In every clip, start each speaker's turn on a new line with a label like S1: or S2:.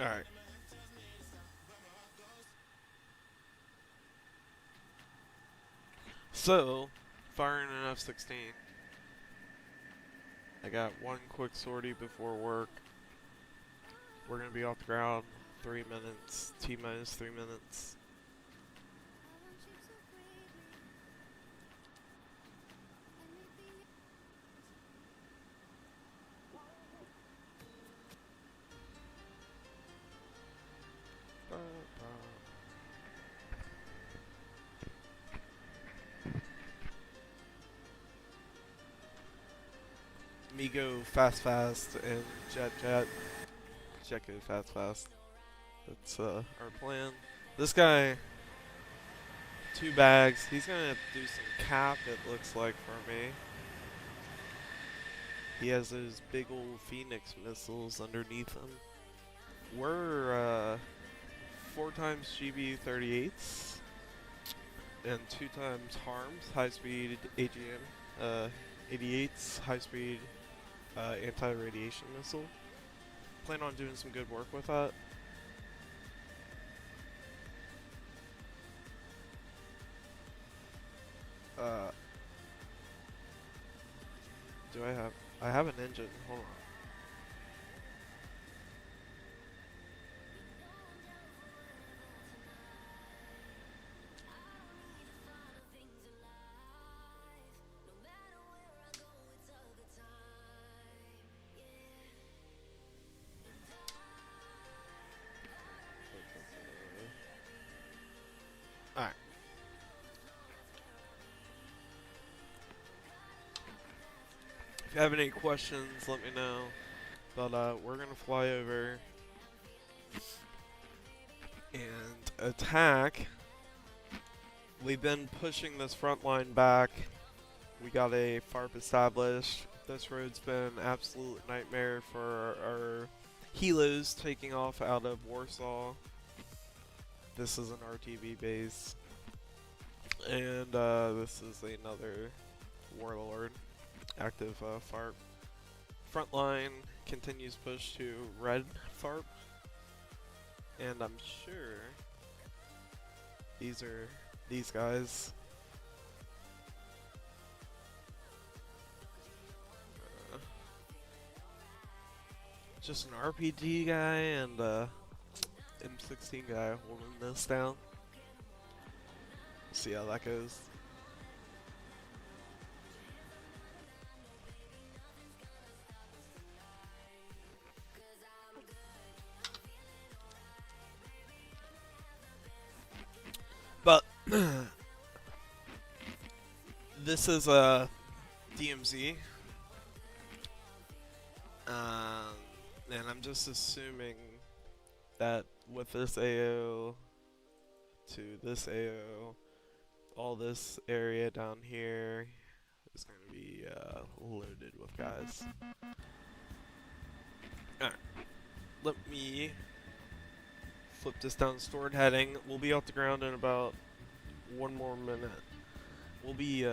S1: Alright. So, firing an F16. I got one quick sortie before work. We're gonna be off the ground 3 minutes, T minus 3 minutes. Me go fast and jet. Jet go fast. That's our plan. This guy, 2 bags. He's gonna do some cap, it looks like, for me. He has those big old Phoenix missiles underneath him. We're 4 times GB-38s and 2 times HARMS, high-speed AGM, 88s, high-speed anti-radiation missile. Plan on doing some good work with that. Do I have an engine, hold on. Alright. If you have any questions, let me know. But we're gonna fly over and attack. We've been pushing this front line back. We got a FARP established. This road's been an absolute nightmare for our helos taking off out of Warsaw. This is an RTV base. And this is another Warlord. Active FARP. Front line continues push to red FARP. And I'm sure these are these guys. Just an RPG guy and M16 guy holding this down. See how that goes. But this is a DMZ, and I'm just assuming that with this AO to this AO, all this area down here is going to be loaded with guys. Alright, let me flip this down stored heading. We'll be off the ground in about 1 more minute. We'll be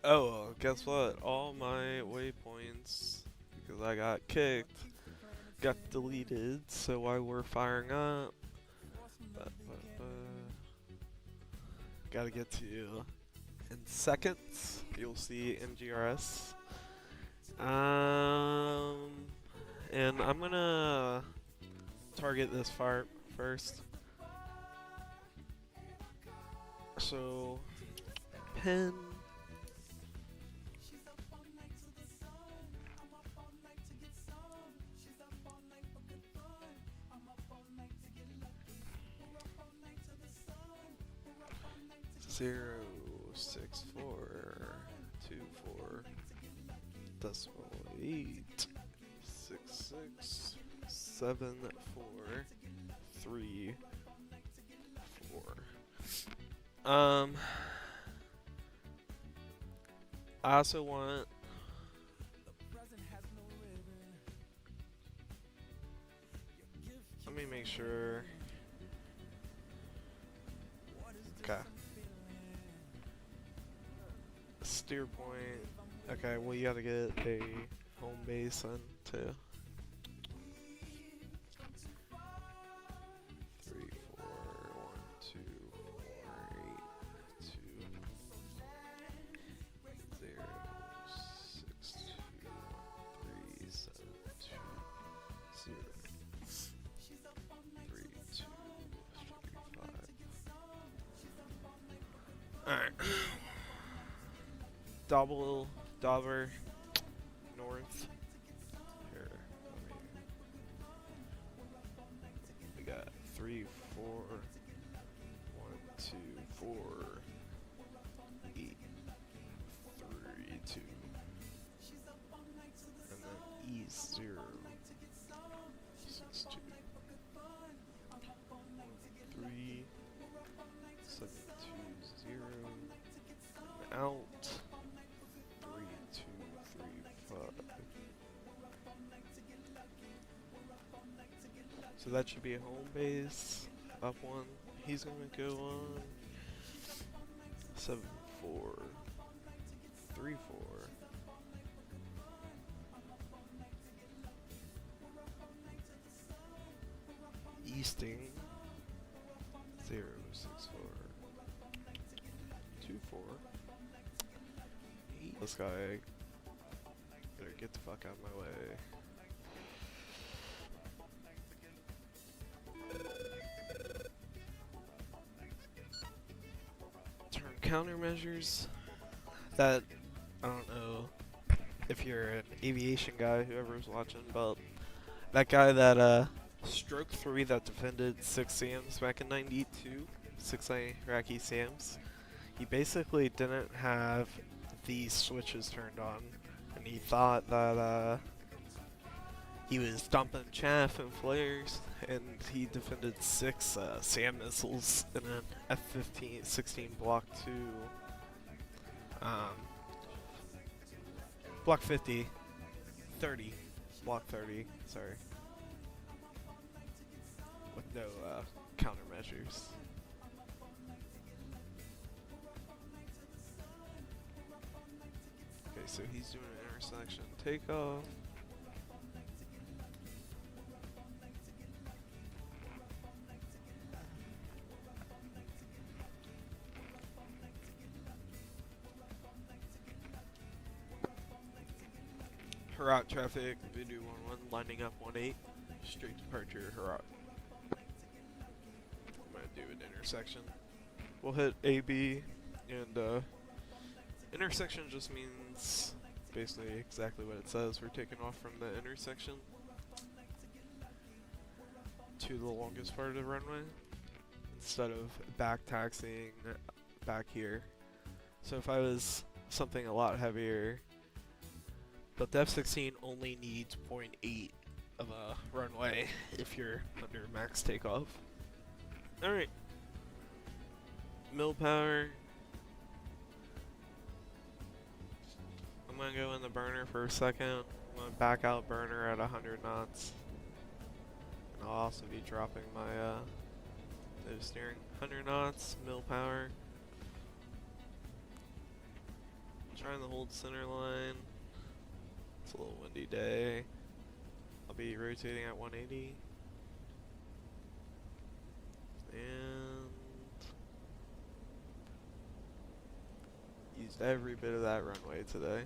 S1: oh, guess what? All my waypoints, because I got kicked, got deleted, so why we're firing up. Gotta get to you in seconds. You'll see NGRS. And I'm gonna target this fire first. So, pin. Zero 6 4 2 4 decimal 8 6 6 7 4 3 4. I also want. Let me make sure. Okay. Steer point. Okay, well, you gotta get a home base then, too. 3, 4, 1, 2, 4, 8, 2, 0, 6, 2, 1, 3, 7, 2, 0, 3, 2, 3, 5. Alright. Dauber, north. Here, we got 3, 4, 1, 2, 4, 8, 3, 2, and then east 0, 6, 2, 3, 7, 2, 0, and out. 3, 2, 3, 5. So that should be a home base. Up 1. He's gonna go on 7, 4, 3, 4. Easting 0, 6, 4, 2, 4. This guy better get the fuck out of my way. Turn countermeasures. That, I don't know if you're an aviation guy, whoever's watching, but that guy that stroke 3 that defended 6 SAMs back in 92, 6 Iraqi SAMs, he basically didn't have these switches turned on, and he thought that he was dumping chaff and flares, and he defended 6 SAM missiles in an F16 Block 2, Block 50, 30, Block 30, sorry, with no countermeasures. Okay, so he's doing an intersection takeoff. Herat traffic, VooDoo 11, lining up 18, straight departure, Herat. I'm gonna do an intersection. We'll hit AB, and intersection just means basically exactly what it says. We're taking off from the intersection to the longest part of the runway instead of back taxiing back here. So if I was something a lot heavier, but the F16 only needs 0.8 of a runway if you're under max takeoff. Alright. Mill power. I'm gonna go in the burner for a second. I'm gonna back out burner at 100 knots. And I'll also be dropping my nose steering. 100 knots, mill power. Trying to hold center line. It's a little windy day. I'll be rotating at 180. And used every bit of that runway today.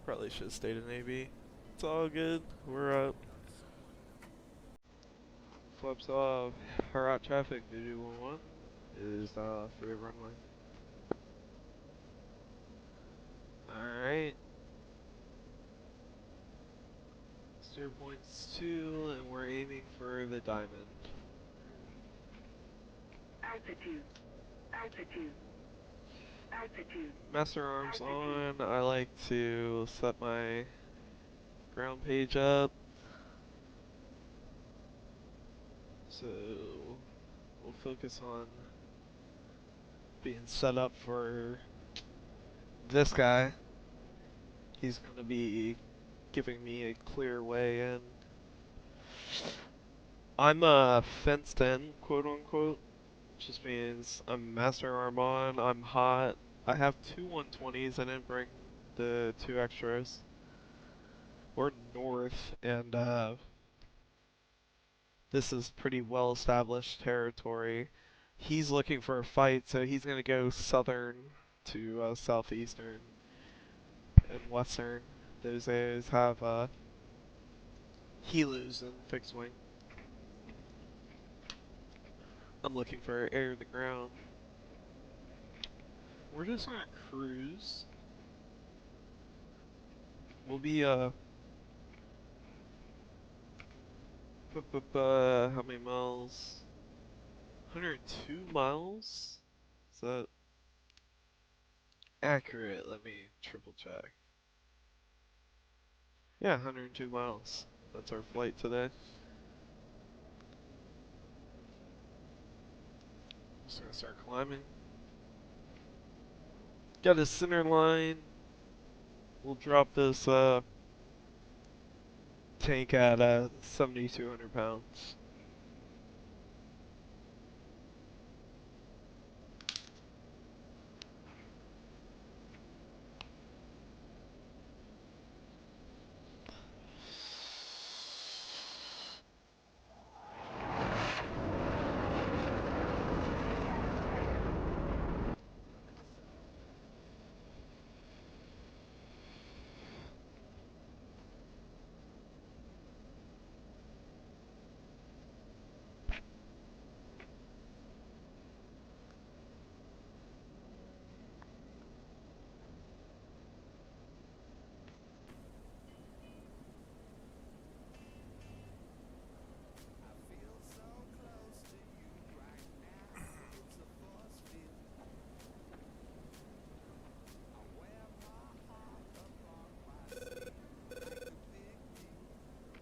S1: Probably should have stayed in AB. It's all good. We're up. Flips off. Herat traffic. VooDoo 11 is free runway. Alright. Steer points 2, and we're aiming for the diamond.
S2: Altitude. Altitude. Altitude.
S1: Master arms on. I like to set my ground page up. So we'll focus on being set up for this guy, he's gonna be giving me a clear way in. I'm fenced in, quote unquote. Just means I'm master arm on, I'm hot. I have two 120s, I didn't bring the two extras. We're north, and this is pretty well established territory. He's looking for a fight, so he's gonna go southern to southeastern and western. Those areas have helos and fixed wing. I'm looking for air to the ground. We're just gonna cruise. We'll be how many miles? 102 miles? Is that accurate? Let me triple check. Yeah, 102 miles. That's our flight today. Just gonna start climbing. Got a center line. We'll drop this tank at 7,200 pounds.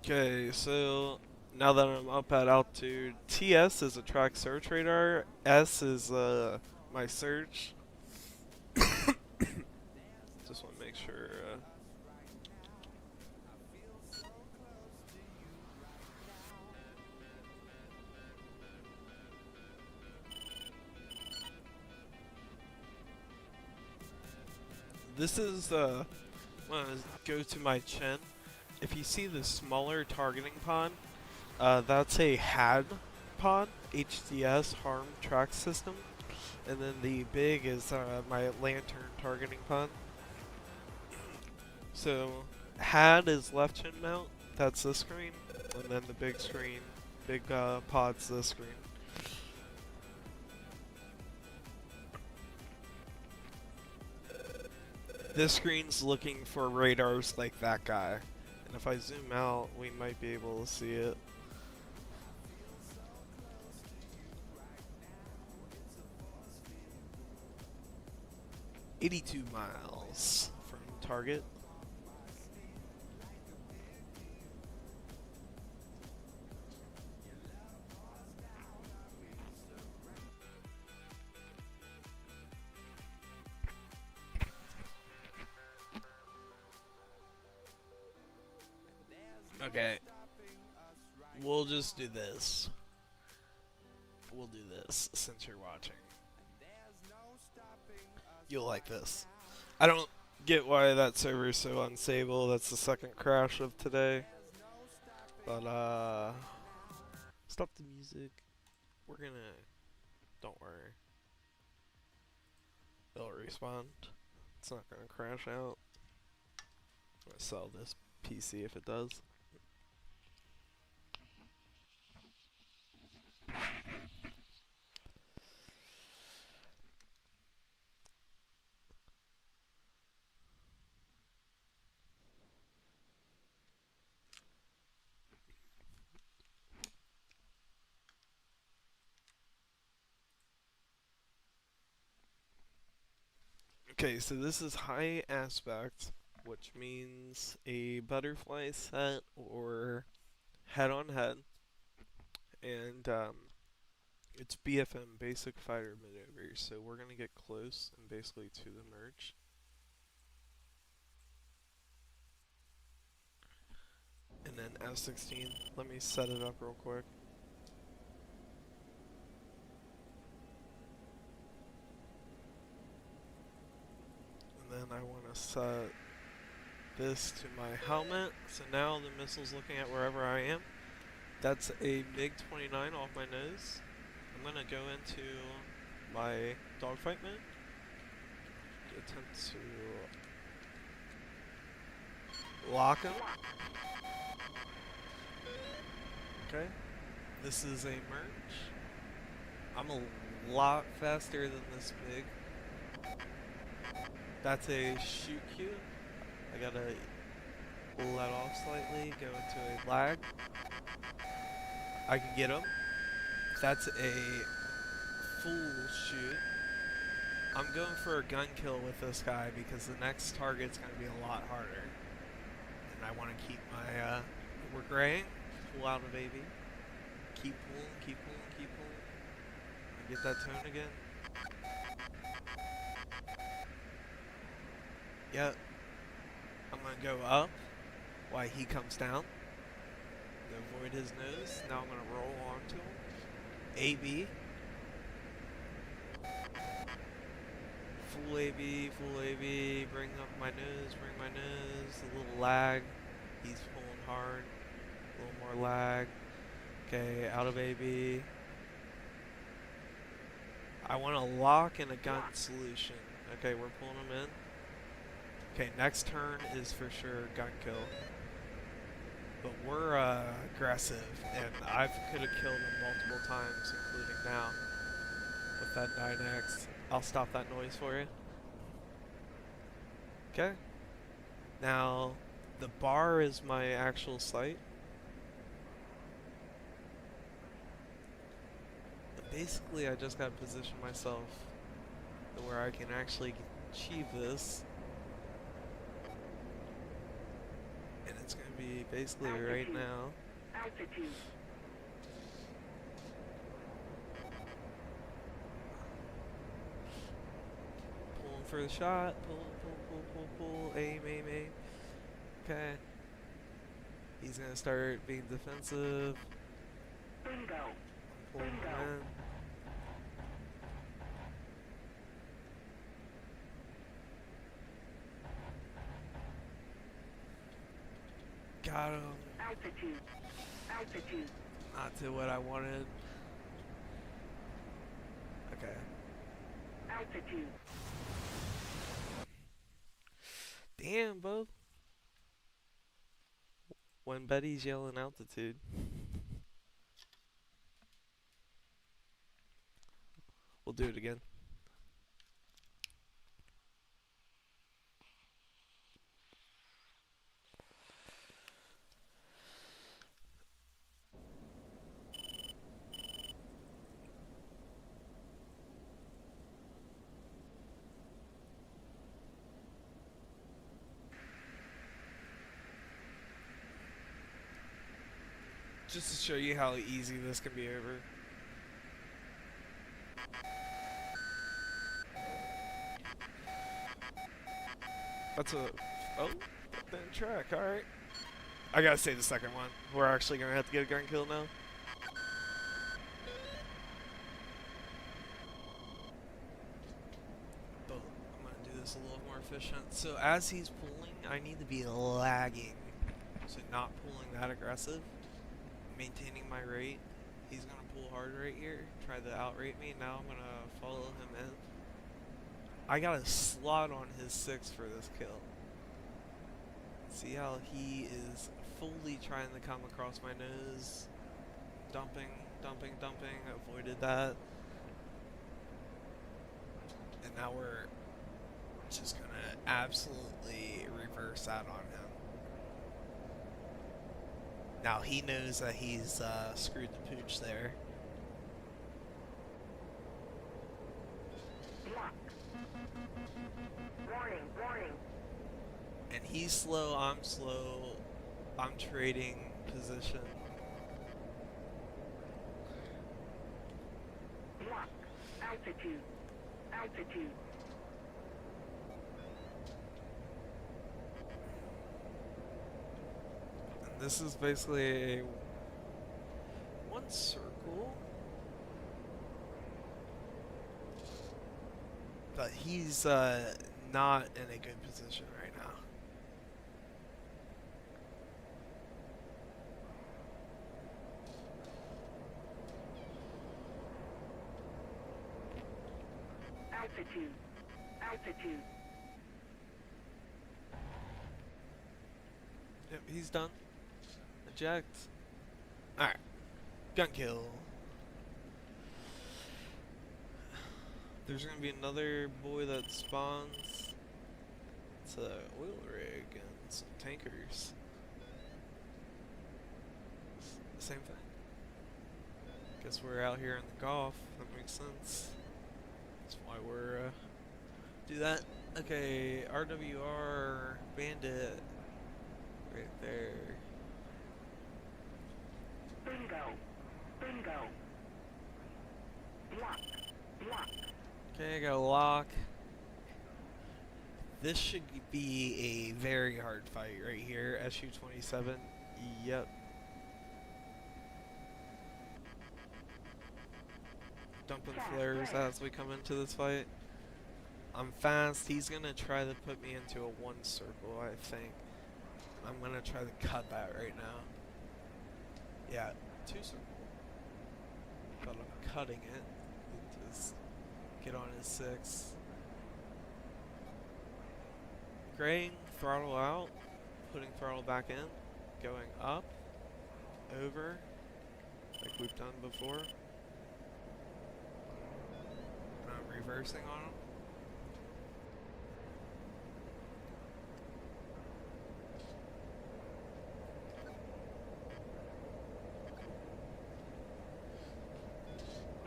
S1: Okay, so now that I'm up at altitude, TS is a track search radar, S is my search. Just want to make sure. This is when I go to my chin. If you see the smaller targeting pod, that's a HAD pod, HDS Harm Track System, and then the big is my lantern targeting pod. So HAD is left chin mount, that's this screen, and then the big screen, big pod's this screen. This screen's looking for radars like that guy, and if I zoom out, we might be able to see it. "82 miles from target." Okay, we'll just do this. We'll do this since you're watching. You'll like this. I don't get why that server is so unstable. That's the second crash of today. But stop the music. We're gonna. Don't worry. It'll respond. It's not gonna crash out. I'm gonna sell this PC if it does. Okay, so this is high aspect, which means a butterfly set or head on head, and it's BFM, basic fighter maneuvers. So we're gonna get close and basically to the merge. And then F16. Let me set it up real quick. And then I want to set this to my helmet. So now the missile's looking at wherever I am. That's a MiG-29 off my nose. I'm going to go into my dogfight mode. Attempt to lock him. Okay. This is a merge. I'm a lot faster than this MiG. That's a shoot cue. I gotta let off slightly, go into a lag. I can get him. That's a full shoot. I'm going for a gun kill with this guy because the next target's going to be a lot harder. And I want to keep my, we're graying, pull out of AB. Keep pulling, keep pulling, keep pulling. Get that tone again. Yep. I'm going to go up while he comes down. Avoid his nose. Now I'm going to roll onto him. AB. Full AB, full AB. Bring up my nose, bring my nose. A little lag. He's pulling hard. A little more lag. Okay, out of AB. I want to lock in a gun solution. Okay, we're pulling him in. Okay, next turn is for sure gun kill. But we're aggressive, and I could have killed him multiple times, including now, with that 9X. I'll stop that noise for you. Okay. Now, the bar is my actual sight. And basically, I just got to position myself to where I can actually achieve this. It's going to be basically right now.
S2: Altitude.
S1: Pulling for the shot. Pull, pull, pull, pull, pull. Aim, aim, aim. Okay. He's going to start being defensive.
S2: Bingo.
S1: Pulling him in. Got him.
S2: Altitude. Altitude.
S1: Not to what I wanted. Okay.
S2: Altitude.
S1: Damn, bub. When Betty's yelling altitude. We'll do it again. Just to show you how easy this can be over. That's a... Oh, that didn't track, alright. I gotta say the second one. We're actually gonna have to get a gun kill now. But I'm gonna do this a little more efficient. So as he's pulling, I need to be lagging. So not pulling that aggressive. Maintaining my rate. He's gonna pull hard right here. Try to outrate me. Now I'm gonna follow him in. I got a slot on his 6 for this kill. See how he is fully trying to come across my nose. Dumping, dumping, dumping. Avoided that. And now we're just gonna absolutely reverse that on him. Now he knows that he's screwed the pooch there.
S2: Block. Warning, warning.
S1: And he's slow, I'm slow. I'm trading position.
S2: Block. Altitude. Altitude.
S1: And this is basically a one circle. But he's not in a good position right now.
S2: Altitude. Altitude.
S1: Yep, he's done. Eject. Alright. Gun kill. There's gonna be another boy that spawns. It's a oil rig and some tankers. Same thing. Guess we're out here in the Gulf. That makes sense. That's why we're do that. Okay, RWR Bandit right there.
S2: Bingo. Bingo. Block. Block.
S1: Okay, I got a lock. This should be a very hard fight right here. SU-27. Yep. Dumping flares as we come into this fight. I'm fast. He's gonna try to put me into a one circle, I think. I'm gonna try to cut that right now. Yeah, two circle. But I'm cutting it. Just get on his 6. Graying, throttle out, putting throttle back in, going up, over, like we've done before. And I'm reversing on him.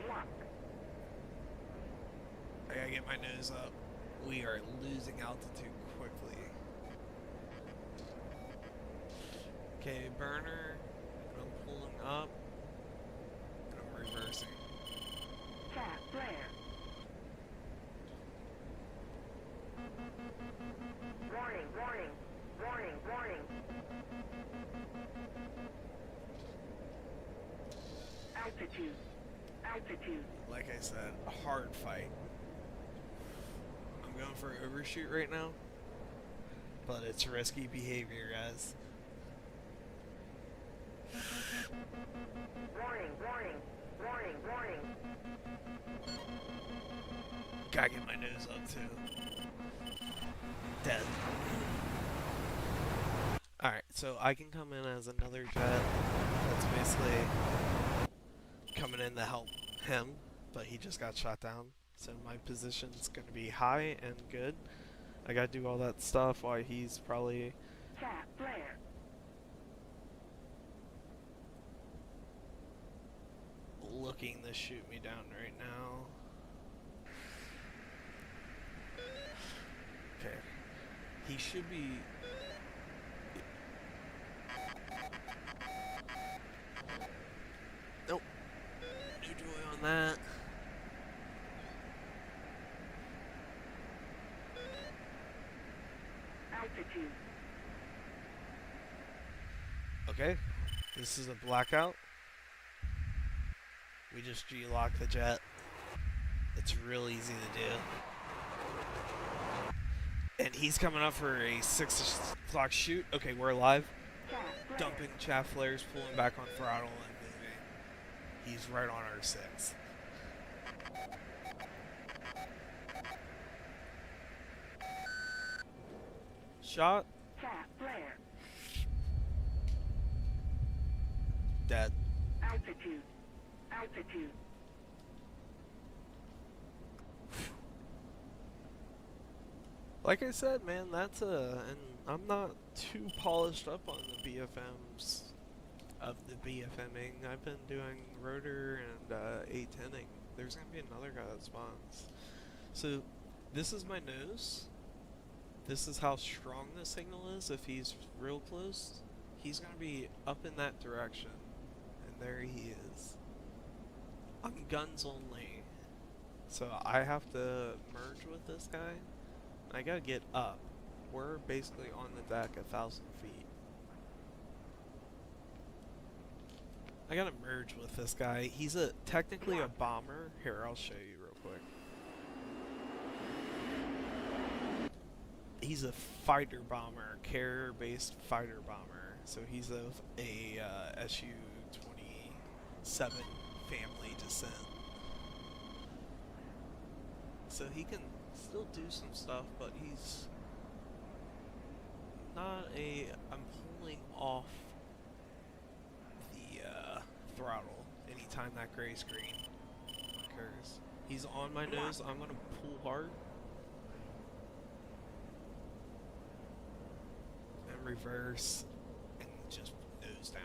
S2: Block.
S1: I gotta get my nose up. We are losing altitude quickly. Okay, burner. I'm pulling up. And I'm reversing.
S2: Cat flare. Warning, warning, warning, warning. Altitude. Altitude.
S1: Like I said, a hard fight. I'm going for overshoot right now. But it's risky behavior, guys.
S2: Warning, warning, warning, warning.
S1: Gotta get my nose up too. Dead. Alright, so I can come in as another jet that's basically coming in to help him, but he just got shot down. So my position's gonna be high and good. I gotta do all that stuff while he's probably
S2: Cat flare.
S1: looking to shoot me down right now. Okay. He should be... Nope. No joy on that.
S2: Altitude.
S1: Okay. This is a blackout. We just G-lock the jet. It's real easy to do. And he's coming up for a 6 o'clock shoot. Okay, we're alive.
S2: Cat flare.
S1: Dumping chaff flares, pulling back on throttle and moving. He's right on our 6. Shot.
S2: Cat flare.
S1: Dead.
S2: Altitude. Altitude.
S1: Like I said, man, that's and I'm not too polished up on the BFMs of the BFMing. I've been doing rotor and 810ing. There's gonna be another guy that spawns. So this is my nose. This is how strong the signal is. If he's real close, he's gonna be up in that direction, and there he is. I'm guns only, so I have to merge with this guy. I gotta get up. We're basically on the deck 1,000 feet. I gotta merge with this guy. He's technically a bomber. Here, I'll show you real quick. He's a fighter bomber, carrier-based fighter bomber. So he's of a Su-27 family descent. So he can still do some stuff, but he's not a... I'm pulling off the throttle anytime that gray screen occurs. He's on my nose. I'm gonna pull hard and reverse and just nose down.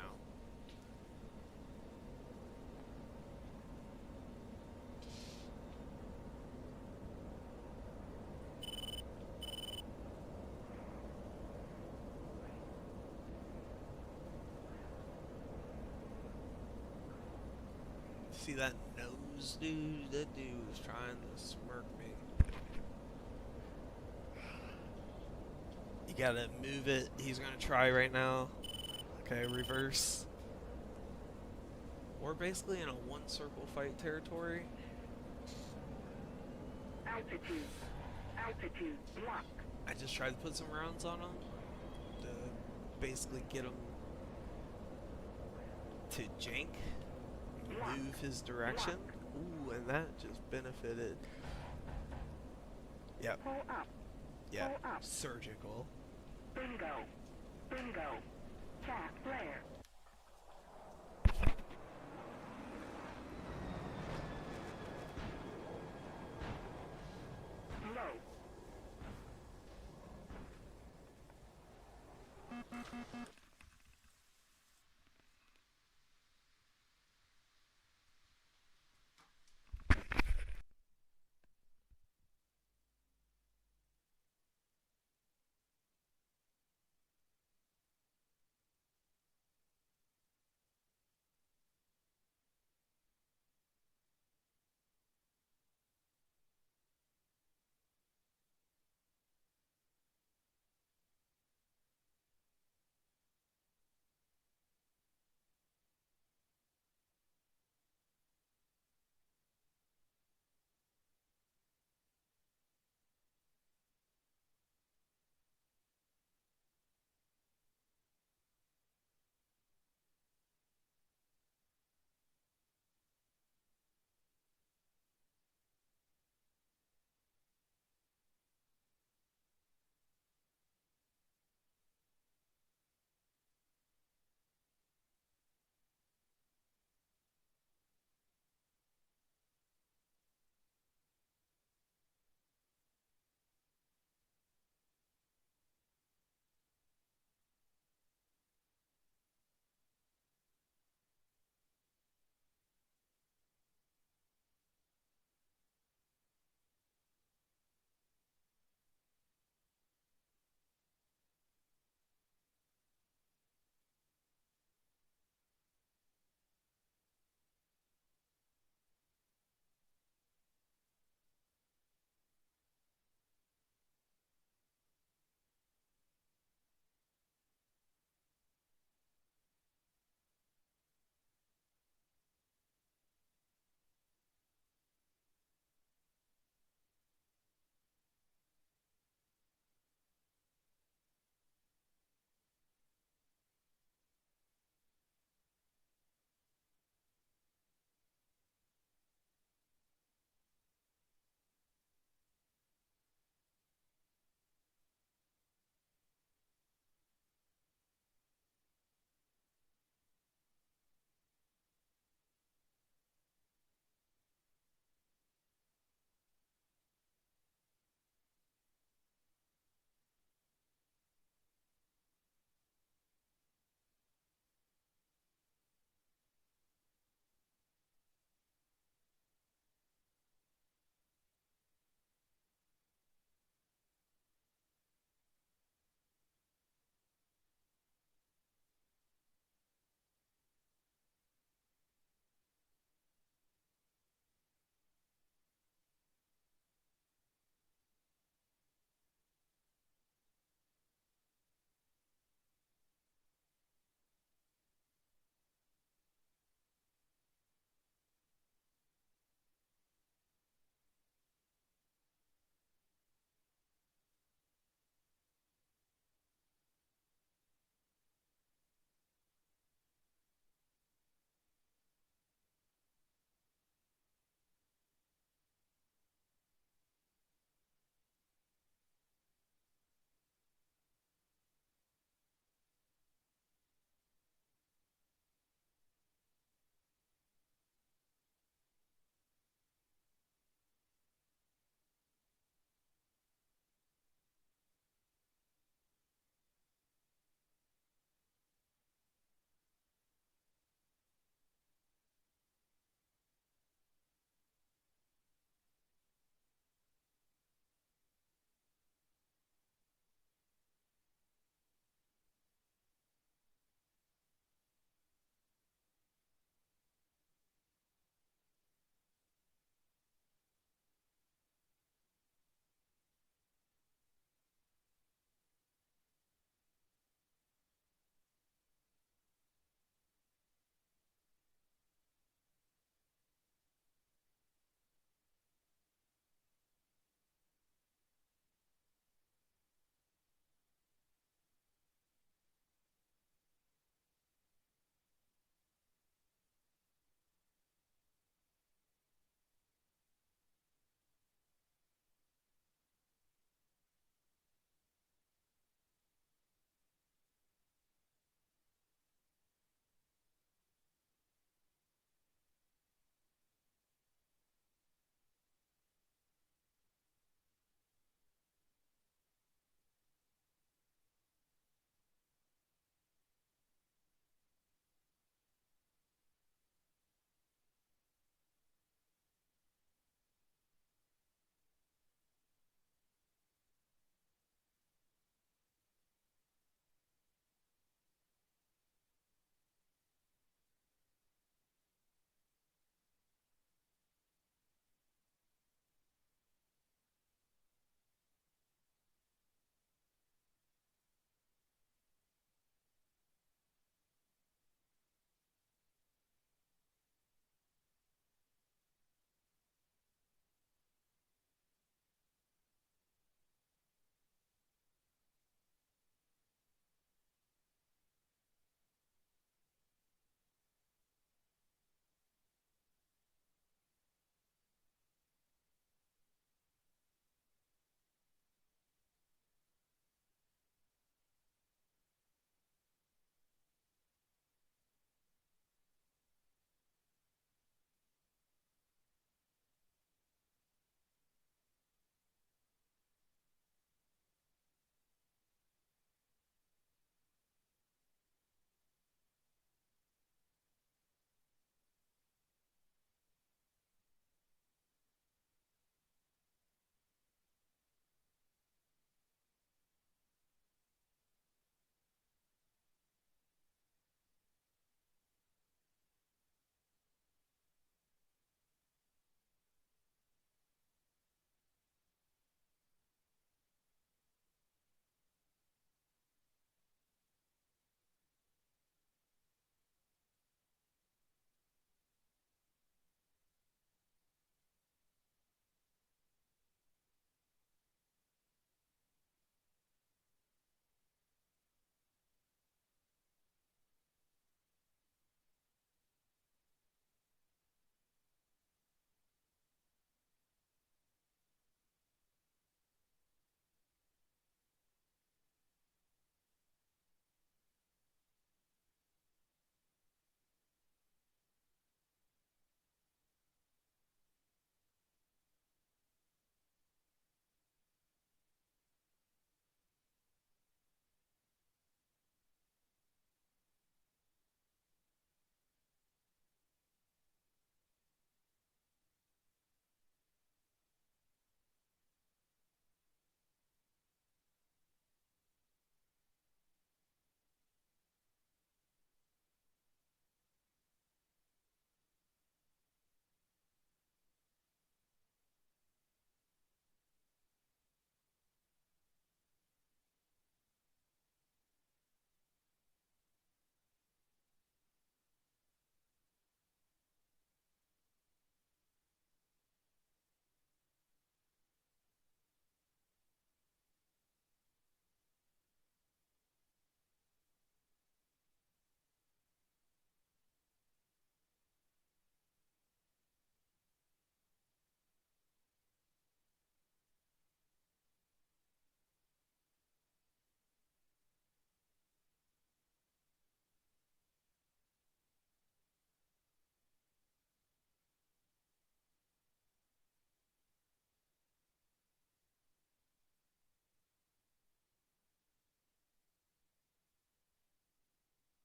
S1: See that nose, dude? That dude was trying to smirk me. You gotta move it. He's gonna try right now. Okay, reverse. We're basically in a one circle fight territory.
S2: Altitude. Altitude. Block.
S1: I just tried to put some rounds on him to basically get him to jank, move his direction. Ooh, and that just benefited. Yep.
S2: Pull up.
S1: Yeah.
S2: Pull up.
S1: Surgical.
S2: Bingo. Bingo. Cat flare. Low.